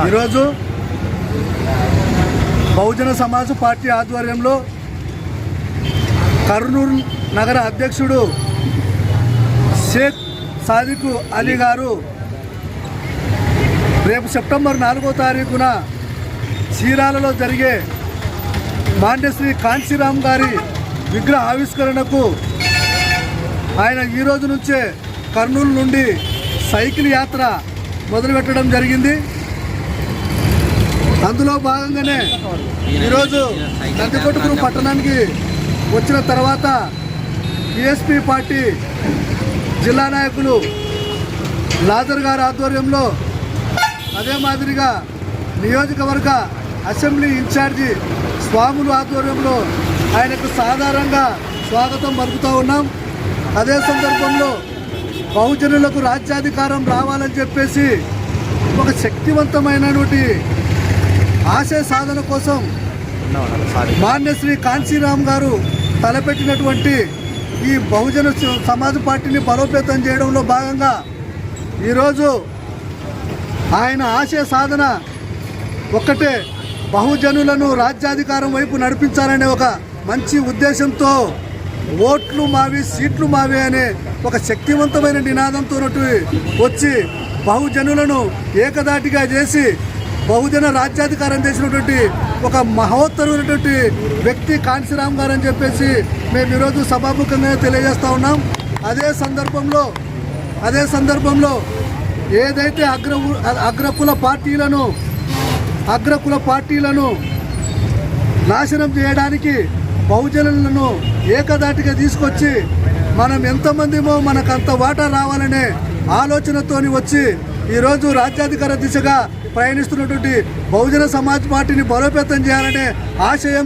ఈరోజు బహుజన సమాజ్ పార్టీ ఆధ్వర్యంలో కర్నూలు నగర అధ్యక్షుడు షేక్ సాదిక్ అలీ గారు రేపు సెప్టెంబర్ 4వ తారీఖున చీరాలలో జరిగే మాన్యశ్రీ కాంశీరామ్ గారి విగ్రహ ఆవిష్కరణకు ఆయన ఈ రోజు నుంచే కర్నూలు నుండి సైకిల్ యాత్ర మొదలుపెట్టడం జరిగింది. అందులో భాగంగానే ఈరోజు నందికొట్కూరు పట్టణానికి వచ్చిన తర్వాత బీఎస్పీ పార్టీ జిల్లా నాయకులు లాజర్ గారి ఆధ్వర్యంలో, అదే మాదిరిగా నియోజకవర్గ అసెంబ్లీ ఇన్ఛార్జి స్వాములు ఆధ్వర్యంలో ఆయనకు సాధారణంగా స్వాగతం పలుకుతూ ఉన్నాం. అదే సందర్భంలో బహుజనులకు రాజ్యాధికారం రావాలని చెప్పేసి ఒక శక్తివంతమైనటువంటి ఆశయ సాధన కోసం మాన్యశ్రీ కాంశీరామ్ గారు తలపెట్టినటువంటి ఈ బహుజన సమాజ్ పార్టీని బలోపేతం చేయడంలో భాగంగా ఈరోజు ఆయన ఆశయ సాధన ఒక్కటే, బహుజనులను రాజ్యాధికారం వైపు నడిపించాలనే ఒక మంచి ఉద్దేశంతో ఓట్లు మావి సీట్లు మావి అనే ఒక శక్తివంతమైన నినాదంతో వచ్చి బహుజనులను ఏకదాటిగా చేసి బహుజన రాజ్యాధికారం చేసినటువంటి ఒక మహోత్తరమైనటువంటి వ్యక్తి కాంశీరామ్ గారు అని చెప్పేసి మేము ఈరోజు సభాముఖంగా తెలియజేస్తూ ఉన్నాం. అదే సందర్భంలో ఏదైతే అగ్రకుల పార్టీలను నాశనం చేయడానికి బహుజనులను ఏకదాటిగా తీసుకొచ్చి మనం ఎంతమందిమో మనకంత వాటా రావాలనే ఆలోచనతోని వచ్చి ఈరోజు రాజ్యాధికార దిశగా ప్రయాణిస్తున్నటువంటి బహుజన సమాజ్ పార్టీని బలోపేతం చేయాలనే ఆశయం